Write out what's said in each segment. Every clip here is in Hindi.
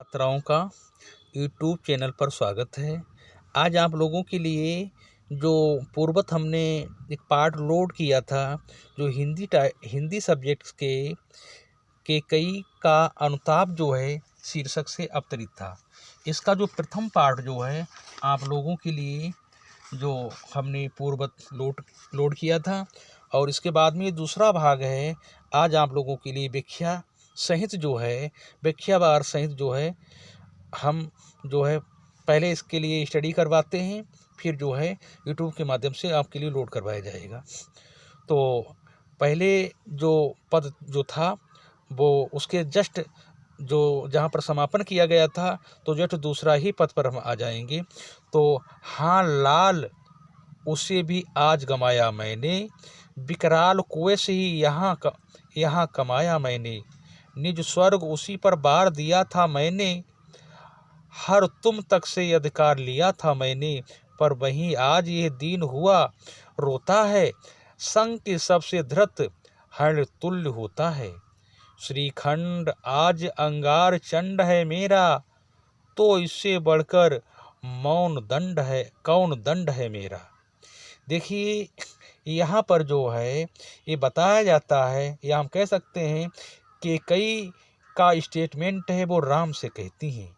छात्राओं का यूट्यूब चैनल पर स्वागत है। आज आप लोगों के लिए जो पूर्वत हमने एक पार्ट लोड किया था, जो हिंदी सब्जेक्ट्स के कई का अनुताप जो है शीर्षक से अवतरित था। इसका जो प्रथम पार्ट जो है आप लोगों के लिए जो हमने पूर्वत लोड किया था, और इसके बाद में दूसरा भाग है। आज आप लोगों के लिए व्याख्या सहित जो है व्याख्यावार सहित जो है हम जो है पहले इसके लिए स्टडी करवाते हैं, फिर जो है यूट्यूब के माध्यम से आपके लिए लोड करवाया जाएगा। तो पहले जो पद जो था वो उसके जस्ट जो जहाँ पर समापन किया गया था, तो जस्ट दूसरा ही पद पर हम आ जाएंगे। तो हाँ लाल उसे भी आज गमाया मैंने, विकराल कुएं से ही यहाँ कमाया मैंने, निज स्वर्ग उसी पर बार दिया था मैंने, हर तुम तक से अधिकार लिया था मैंने, पर वहीं आज यह दीन हुआ रोता है, संग के सबसे धृत हर तुल्य होता है। श्रीखंड आज अंगार चंड है मेरा, तो इससे बढ़कर कौन दंड है मेरा। देखिए यहाँ पर जो है ये बताया जाता है, या हम कह सकते हैं कि कई का स्टेटमेंट है वो राम से कहती हैं।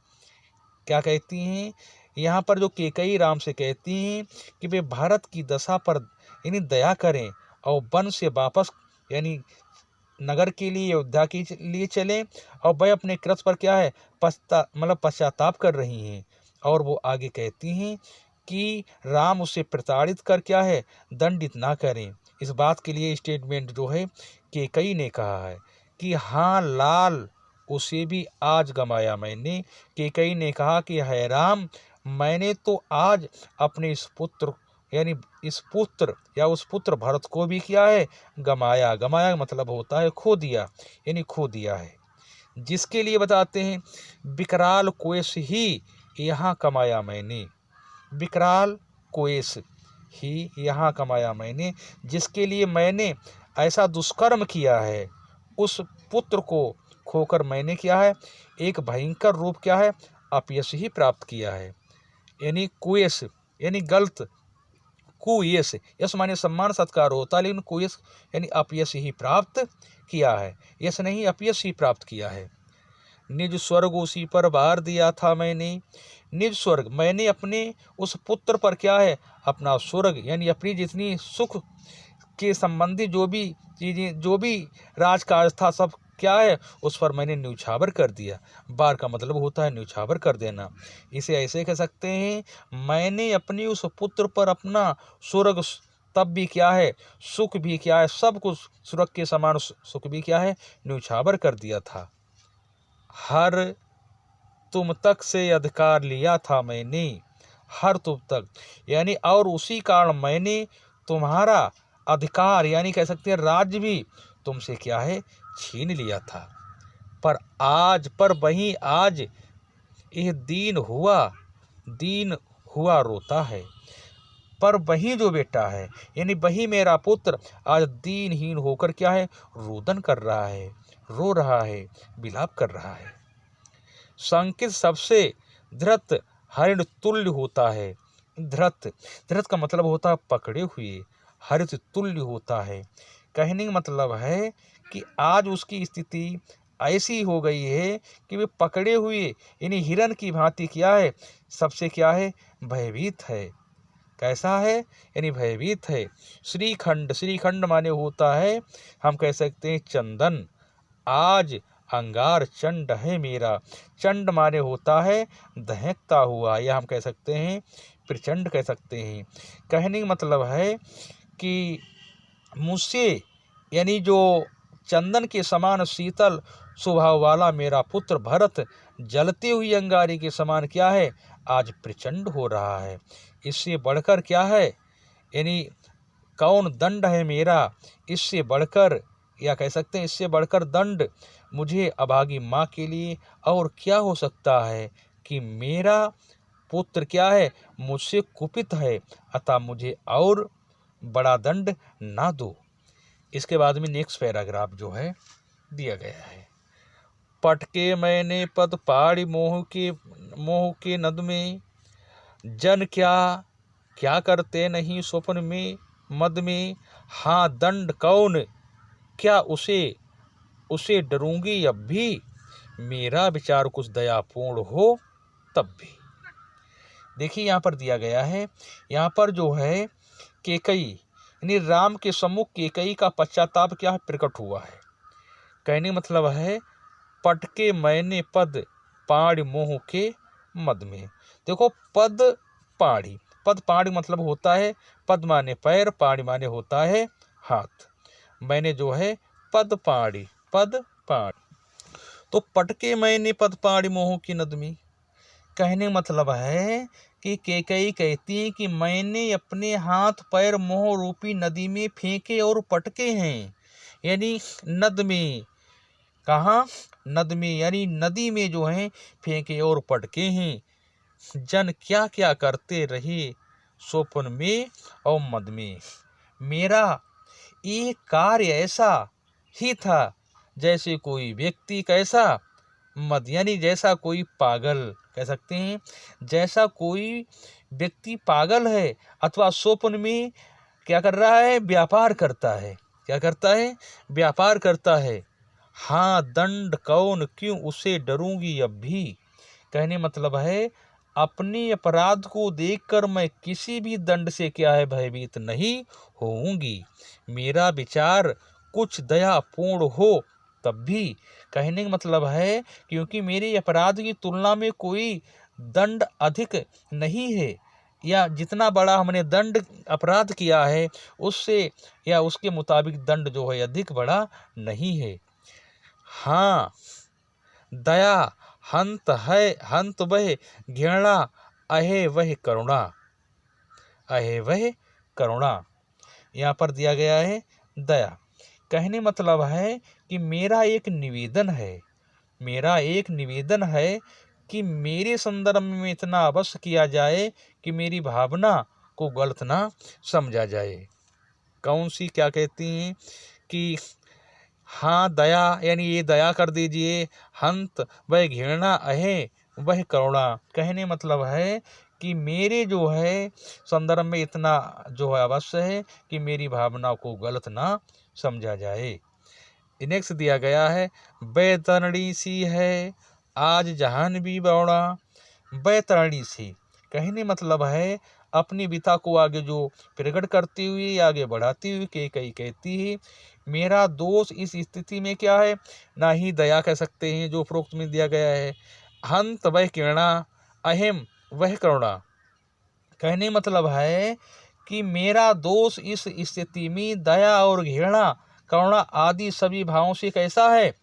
क्या कहती हैं यहाँ पर? जो केकई राम से कहती हैं कि वे भारत की दशा पर यानी दया करें और वन से वापस यानी नगर के लिए, अयोध्या के लिए चलें, और वह अपने कृत्य पर क्या है पश्चाताप कर रही हैं। और वो आगे कहती हैं कि राम उसे प्रताड़ित कर क्या है दंडित ना करें। इस बात के लिए स्टेटमेंट जो है केकई ने कहा है कि हाँ लाल उसे भी आज गमाया मैंने। केकई ने कहा कि है राम, मैंने तो आज अपने इस पुत्र यानी इस पुत्र या उस पुत्र भरत को भी किया है गमाया। गमाया मतलब होता है खो दिया, यानी खो दिया है। जिसके लिए बताते हैं विकराल कोयस ही यहाँ कमाया मैंने, विकराल कोयस ही यहाँ कमाया मैंने, जिसके लिए मैंने ऐसा दुष्कर्म किया है, उस पुत्र को खोकर मैंने क्या है एक भयंकर रूप क्या है अपयश ही प्राप्त किया है। यानी कुयस यानी गलत, कुयस यश माने सम्मान सत्कार होता है, लेकिन कुयस यानी अपयश ही प्राप्त किया है, यश नहीं अपयश ही प्राप्त किया है। निज स्वर्ग उसी पर बार दिया था मैंने, निज स्वर्ग मैंने अपने उस पुत्र पर क्या है अपना स्वर्ग यानी अपनी जितनी सुख के संबंधी जो भी चीज़ें जो भी राजकाज था सब क्या है उस पर मैंने न्यौछावर कर दिया। बार का मतलब होता है न्यौछावर कर देना। इसे ऐसे कह सकते हैं मैंने अपनी उस पुत्र पर अपना स्वर्ग तब भी क्या है सुख भी क्या है सब कुछ स्वर्ग के समान सुख भी क्या है न्यौछावर कर दिया था। हर तुम तक से अधिकार लिया था मैंने, हर तुम तक यानी और उसी कारण मैंने तुम्हारा अधिकार यानी कह सकते हैं राज्य भी तुमसे क्या है छीन लिया था। पर वहीं आज यह दीन हुआ रोता है। पर वही जो बेटा है यानी वही मेरा पुत्र आज दीनहीन होकर क्या है रोदन कर रहा है, रो रहा है, विलाप कर रहा है। संकित सबसे धृत हरिण तुल्य होता है। धृत का मतलब होता है पकड़े हुए, हरित तुल्य होता है। कहने का मतलब है कि आज उसकी स्थिति ऐसी हो गई है कि वे पकड़े हुए यानी हिरण की भांति क्या है सबसे क्या है भयभीत है। कैसा है यानी भयभीत है। श्रीखंड माने होता है हम कह सकते हैं चंदन, आज अंगार चंड है मेरा। चंड माने होता है दहकता हुआ, या हम कह सकते हैं प्रचंड कह सकते हैं। कहने का मतलब है कि मुझसे यानी जो चंदन के समान शीतल स्वभाव वाला मेरा पुत्र भरत जलती हुई अंगारी के समान क्या है आज प्रचंड हो रहा है। इससे बढ़कर क्या है यानी कौन दंड है मेरा, इससे बढ़कर या कह सकते हैं इससे बढ़कर दंड मुझे अभागी माँ के लिए और क्या हो सकता है कि मेरा पुत्र क्या है मुझसे कुपित है, अतः मुझे और बड़ा दंड ना दो। इसके बाद में नेक्स्ट पैराग्राफ जो है दिया गया है। पटके मैंने पद पाड़ी मोह के नद में, जन क्या क्या करते नहीं स्वप्न में मद में, हाँ दंड कौन क्या उसे डरूंगी अब भी, मेरा विचार कुछ दयापूर्ण हो तब भी। देखिए यहाँ पर दिया गया है, यहाँ पर जो है केकई यानी राम के सम्मुख केकई का पश्चाताप क्या है प्रकट हुआ है। कहने मतलब है पटके मैंने पद पाड़ी मोह के मद में। देखो पद पाड़ी मतलब होता है पद माने पैर, पाड़ी माने होता है हाथ। मैंने जो है पद पाड़ी तो पटके मैंने पद पाड़ी मोह की नद में। कहने मतलब है कि केकई कहती है कि मैंने अपने हाथ पैर मोह रूपी नदी में फेंके और पटके हैं, यानी नद में। कहाँ? नद में, यानी नदी में जो है फेंके और पटके हैं। जन क्या क्या करते रहे स्वप्न में और मद में, मेरा एक कार्य ऐसा ही था जैसे कोई व्यक्ति कैसा मद, यानी जैसा कोई पागल कह सकते हैं, जैसा कोई व्यक्ति पागल है अथवा स्वप्न में क्या कर रहा है, व्यापार करता है। क्या करता है? व्यापार करता है। हाँ दंड कौन क्यों उसे डरूंगी अब भी। कहने मतलब है अपने अपराध को देखकर मैं किसी भी दंड से क्या है भयभीत नहीं होऊंगी, मेरा विचार कुछ दयापूर्ण हो तब भी। कहने का मतलब है क्योंकि मेरे अपराध की तुलना में कोई दंड अधिक नहीं है, या जितना बड़ा हमने दंड अपराध किया है उससे या उसके मुताबिक दंड जो है अधिक बड़ा नहीं है। हाँ दया हंत है हंत वह घृणा अहे वह करुणा। यहाँ पर दिया गया है दया। कहने मतलब है कि मेरा एक निवेदन है कि मेरे संदर्भ में इतना अवश्य किया जाए कि मेरी भावना को गलत ना समझा जाए। कौन सी? क्या कहती हैं कि हाँ दया, यानी ये दया कर दीजिए। हंत वह घृणा अहे वह करुणा। कहने मतलब है कि मेरे जो है संदर्भ में इतना जो है अवश्य है कि मेरी भावना को गलत ना समझा जाए। नेक्स्ट दिया गया है बैतरणी सी है आज जहान भी बौड़ा। बैतरणी सी कहने मतलब है अपनी विता को आगे जो प्रकट करती हुई आगे बढ़ाती हुई केकई कहती है मेरा दोष इस स्थिति में क्या है, ना ही दया कह सकते हैं जो उपरोक्त में दिया गया है। हंत वह घृणा अहिम वह करुणा। कहने मतलब है कि मेरा दोष इस स्थिति में दया और घृणा करुणा आदि सभी भावों से कैसा है,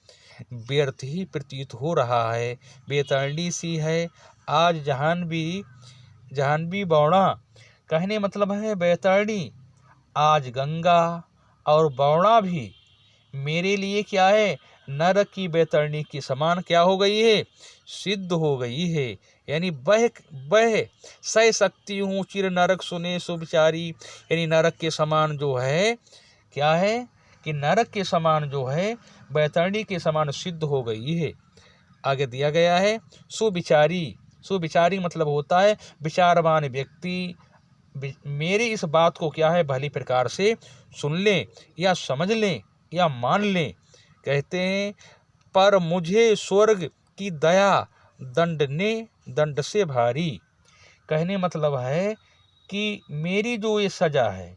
व्यर्थ ही प्रतीत हो रहा है। बेतरणी सी है आज जहान भी बौड़ा। कहने मतलब है बैतरणी आज गंगा और बौड़ा भी मेरे लिए क्या है, नरक की बैतरणी की समान क्या हो गई है, सिद्ध हो गई है। यानी बह सह सकती हूँ चिर नरक सुने सुविचारी। यानी नरक के समान जो है क्या है कि नरक के समान जो है बैतरणी के समान सिद्ध हो गई है। आगे दिया गया है सुविचारी मतलब होता है विचारवान व्यक्ति। मेरी इस बात को क्या है भली प्रकार से सुन लें या समझ लें या मान लें। कहते हैं पर मुझे स्वर्ग की दया दंड से भारी। कहने मतलब है कि मेरी जो ये सजा है,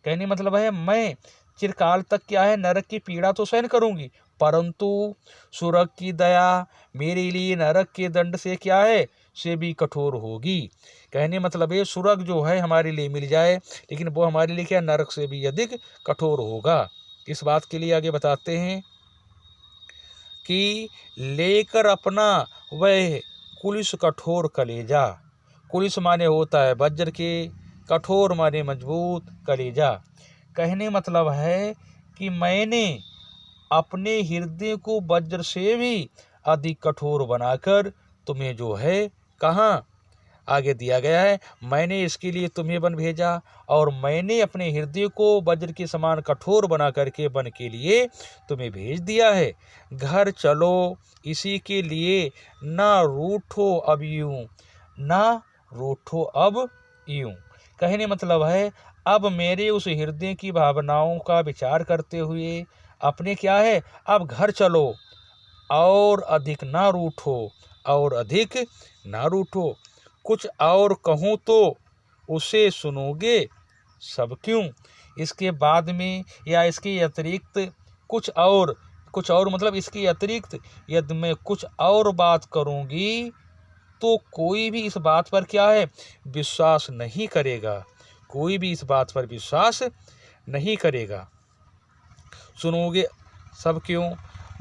कहने मतलब है मैं चिरकाल तक क्या है नरक की पीड़ा तो सहन करूंगी, परंतु स्वर्ग की दया मेरे लिए नरक के दंड से क्या है से भी कठोर होगी। कहने मतलब ये स्वर्ग जो है हमारे लिए मिल जाए लेकिन वो हमारे लिए क्या नरक से भी अधिक कठोर होगा। इस बात के लिए आगे बताते हैं कि लेकर अपना वह कुलिस कठोर कलेजा। कुलिस माने होता है वज्र के, कठोर माने मजबूत, कलेजा। कहने मतलब है कि मैंने अपने हृदय को वज्र से भी अधिक कठोर बनाकर तुम्हें जो है कहाँ आगे दिया गया है, मैंने इसके लिए तुम्हें वन भेजा और मैंने अपने हृदय को वज्र के समान कठोर बना करके वन के लिए तुम्हें भेज दिया है। घर चलो इसी के लिए, ना रूठो अब यूं, ना रूठो अब यूं। कहने मतलब है, अब मेरे उस हृदय की भावनाओं का विचार करते हुए अपने क्या है, अब घर चलो और अधिक ना रूठो, और अधिक ना रूठो। कुछ और कहूँ तो उसे सुनोगे सब क्यों। इसके बाद में या इसके अतिरिक्त कुछ और मतलब इसके अतिरिक्त यदि मैं कुछ और बात करूँगी तो कोई भी इस बात पर क्या है, विश्वास नहीं करेगा। कोई भी इस बात पर विश्वास नहीं करेगा। सुनोगे सब क्यों।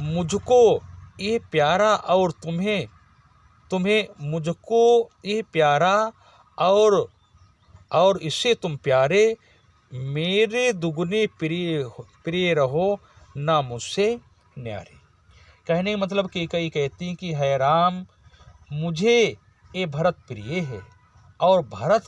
मुझको ये प्यारा और तुम्हें मुझको ये प्यारा और इससे तुम प्यारे, मेरे दुगने प्रिय रहो, ना मुझसे न्यारे। कहने का मतलब कि कई कहती हैं कि है राम, मुझे ये भरत प्रिय है और भरत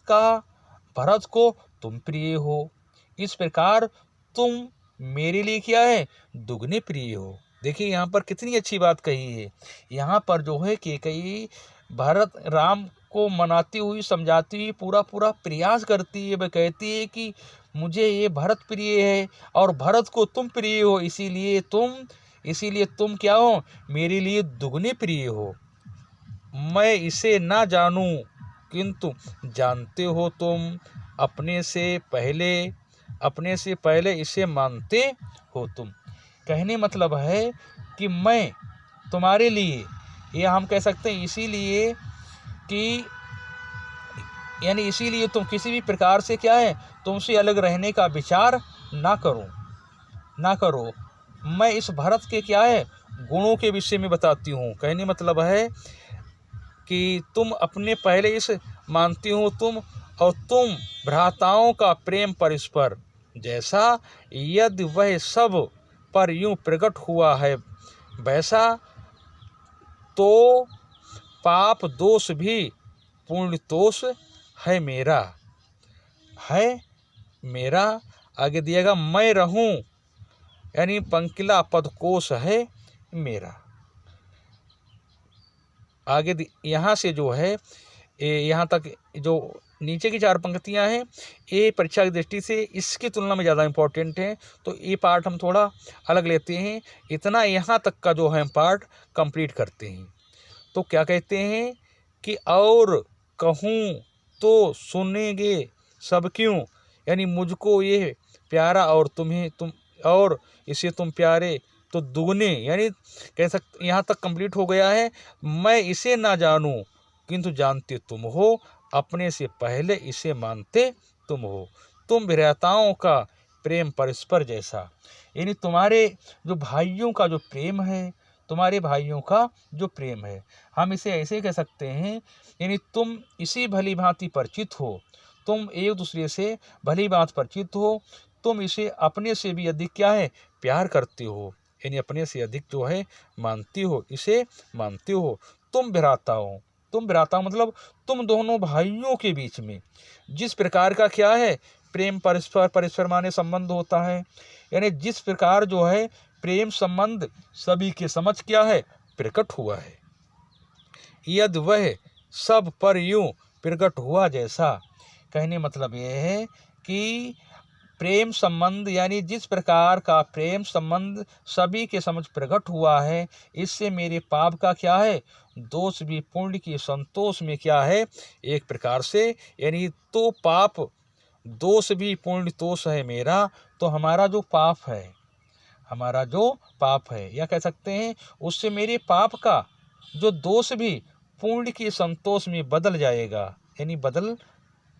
को तुम प्रिय हो। इस प्रकार तुम मेरे लिए क्या है, दुगने प्रिय हो। देखिए यहाँ पर कितनी अच्छी बात कही है। यहाँ पर जो है कि कई भरत राम को मनाती हुई समझाती हुई पूरा प्रयास करती है। वह कहती है कि मुझे ये भरत प्रिय है और भरत को तुम प्रिय हो, इसीलिए तुम क्या हो, मेरे लिए दुगने प्रिय हो। मैं इसे ना जानूं किंतु जानते हो तुम, अपने से पहले इसे मानते हो तुम। कहने मतलब है कि मैं तुम्हारे लिए, या हम कह सकते हैं इसीलिए कि यानी इसीलिए तुम किसी भी प्रकार से क्या है, तुमसे अलग रहने का विचार ना करो। मैं इस भरत के क्या है, गुणों के विषय में बताती हूँ। कहने मतलब है कि तुम अपने पहले इस मानती हो तुम, और तुम भ्राताओं का प्रेम परस्पर जैसा, यदि वह सब पर यूं प्रकट हुआ है वैसा, तो पाप दोष भी पुण्य दोष है मेरा। आगे दिएगा, मैं रहूं यानी पंकिला पदकोश है मेरा। आगे यहाँ से जो है यहाँ तक जो नीचे की 4 पंक्तियाँ हैं, ये परीक्षा की दृष्टि से इसकी तुलना में ज़्यादा इम्पोर्टेंट है। तो ये पार्ट हम थोड़ा अलग लेते हैं। इतना यहाँ तक का जो है पार्ट कंप्लीट करते हैं। तो क्या कहते हैं कि और कहूँ तो सुनेंगे सब क्यों, यानी मुझको ये प्यारा और तुम और इसे तुम प्यारे, तो दुगने, यानी कह सकते यहाँ तक कंप्लीट हो गया है। मैं इसे ना जानूं किंतु जानते तुम हो, अपने से पहले इसे मानते तुम हो। तुम विरहताओं का प्रेम परस्पर जैसा, यानी तुम्हारे जो भाइयों का जो प्रेम है, हम इसे ऐसे कह सकते हैं, यानी तुम इसी भली भांति परिचित हो, तुम एक दूसरे से भली भांति परिचित हो, तुम इसे अपने से भी अधिक क्या है, प्यार करते हो, यानी अपने से अधिक जो है मानती हो, इसे मानते हो। तुम भ्राता मतलब तुम दोनों भाइयों के बीच में जिस प्रकार का क्या है, प्रेम परस्पर माने संबंध होता है, यानी जिस प्रकार जो है प्रेम संबंध सभी के समझ क्या है, प्रकट हुआ है, यदि वह सब पर यूं प्रकट हुआ जैसा। कहने मतलब यह है कि प्रेम संबंध, यानी जिस प्रकार का प्रेम संबंध सभी के समझ प्रकट हुआ है, इससे मेरे पाप का क्या है, दोष भी पुण्य के संतोष में क्या है, एक प्रकार से, यानी तो पाप दोष भी पुण्य दोष है मेरा। तो हमारा जो पाप है या कह सकते हैं उससे मेरे पाप का जो दोष भी पुण्य के संतोष में बदल जाएगा, यानी बदल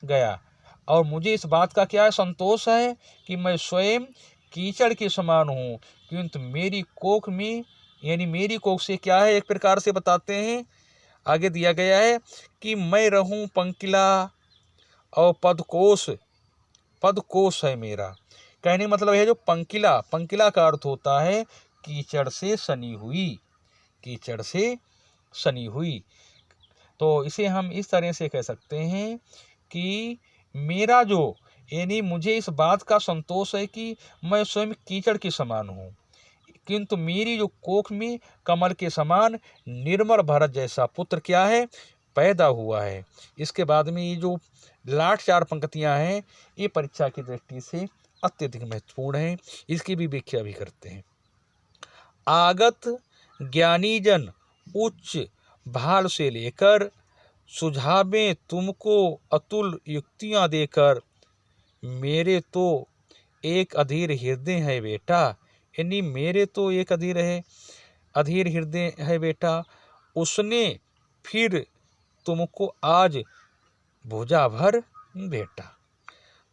गया। और मुझे इस बात का क्या है, संतोष है कि मैं स्वयं कीचड़ के समान हूँ, किंतु मेरी कोख में, यानी मेरी कोख से क्या है, एक प्रकार से बताते हैं, आगे दिया गया है कि मैं रहूँ पंकिला और पदकोश है मेरा। कहने मतलब है जो पंकिला का अर्थ होता है कीचड़ से सनी हुई। तो इसे हम इस तरह से कह सकते हैं कि मेरा जो यानी मुझे इस बात का संतोष है कि मैं स्वयं कीचड़ के समान हूँ, किंतु मेरी जो कोख में कमल के समान निर्मल भरत जैसा पुत्र क्या है, पैदा हुआ है। इसके बाद में ये जो लास्ट 4 पंक्तियां हैं ये परीक्षा की दृष्टि से अत्यधिक महत्वपूर्ण हैं। इसकी भी व्याख्या भी करते हैं। आगत ज्ञानी जन उच्च भाल से लेकर सुझावें तुमको अतुल युक्तियां देकर, मेरे तो एक अधीर हृदय है बेटा, यानी मेरे तो एक अधीर हृदय है बेटा, उसने फिर तुमको आज भुजा भर बेटा।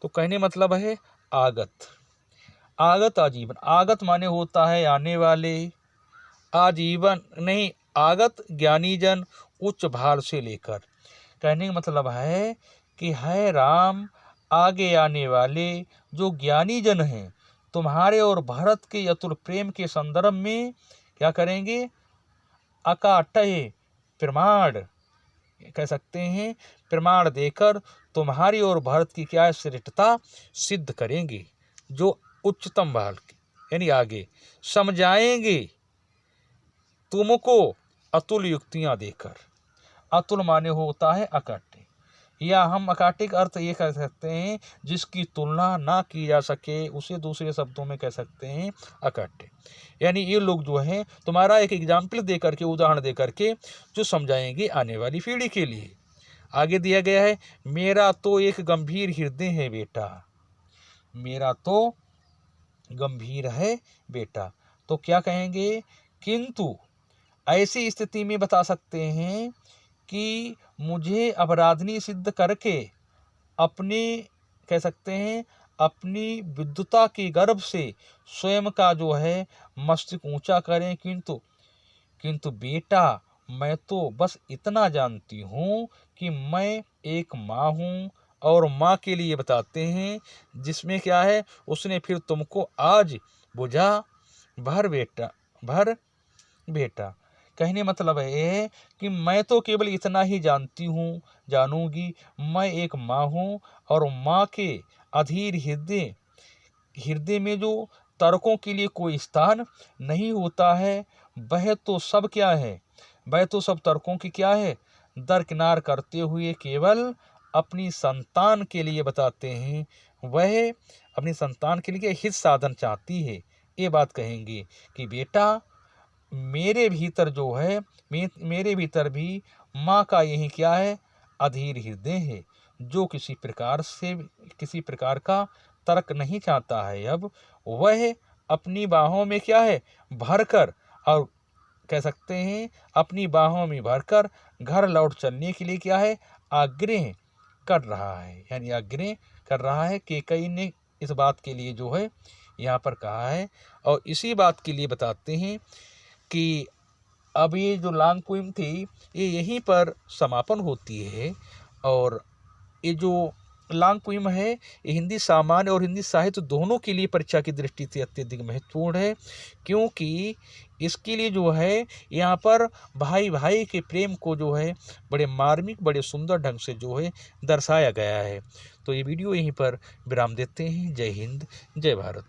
तो कहने मतलब है आगत आजीवन। आगत माने होता है आने वाले, आजीवन नहीं, आगत ज्ञानी जन उच्च भाल से लेकर। कहने का मतलब है कि है राम आगे आने वाले जो ज्ञानी जन हैं, तुम्हारे और भरत के अतुल प्रेम के संदर्भ में क्या करेंगे, अकाट्य प्रमाण कह सकते हैं, प्रमाण देकर तुम्हारी और भरत की क्या श्रेष्ठता सिद्ध करेंगे। जो उच्चतम भाल की यानी आगे समझाएंगे तुमको अतुल युक्तियां देकर। अतुल माने होता है अकाट्य, या हम अकाट्य का अर्थ ये कह सकते हैं जिसकी तुलना ना की जा सके, उसे दूसरे शब्दों में कह सकते हैं अकाट्य। यानी ये लोग जो हैं तुम्हारा एक एग्जाम्पल दे करके, उदाहरण दे करके जो समझाएंगे आने वाली पीढ़ी के लिए। आगे दिया गया है, मेरा तो एक गंभीर हृदय है बेटा, मेरा तो गंभीर है बेटा। तो क्या कहेंगे, किंतु ऐसी स्थिति में बता सकते हैं कि मुझे अपराधनी सिद्ध करके अपने कह सकते हैं अपनी विद्वता के गर्भ से स्वयं का जो है मस्तक ऊंचा करें। किंतु बेटा मैं तो बस इतना जानती हूँ कि मैं एक माँ हूँ, और माँ के लिए बताते हैं जिसमें क्या है, उसने फिर तुमको आज बुझा भर बेटा। कहने मतलब है कि मैं तो केवल इतना ही जानूंगी, मैं एक माँ हूँ, और माँ के अधीर हृदय में जो तर्कों के लिए कोई स्थान नहीं होता है, वह तो सब क्या है, वह तो सब तर्कों की क्या है, दरकिनार करते हुए केवल अपनी संतान के लिए बताते हैं, वह अपनी संतान के लिए हित साधन चाहती है। ये बात कहेंगे कि बेटा मेरे भीतर जो है, मेरे भीतर भी माँ का यही क्या है, अधीर हृदय है, जो किसी प्रकार का तर्क नहीं चाहता है। अब वह अपनी बाहों में क्या है भरकर, और कह सकते हैं अपनी बाहों में भरकर घर लौट चलने के लिए क्या है, आग्रह कर रहा है। यानी आग्रह कर रहा है कैकेयी ने इस बात के लिए जो है यहाँ पर कहा है। और इसी बात के लिए बताते हैं कि अब ये जो लॉन्ग पोएम थी ये यहीं पर समापन होती है। और ये जो लॉन्ग पोएम है ये हिंदी सामान्य और हिंदी साहित्य दोनों के लिए परीक्षा की दृष्टि से अत्यधिक महत्वपूर्ण है, क्योंकि इसके लिए जो है यहाँ पर भाई भाई के प्रेम को जो है बड़े मार्मिक, बड़े सुंदर ढंग से जो है दर्शाया गया है। तो ये वीडियो यहीं पर विराम देते हैं। जय हिंद, जय भारत।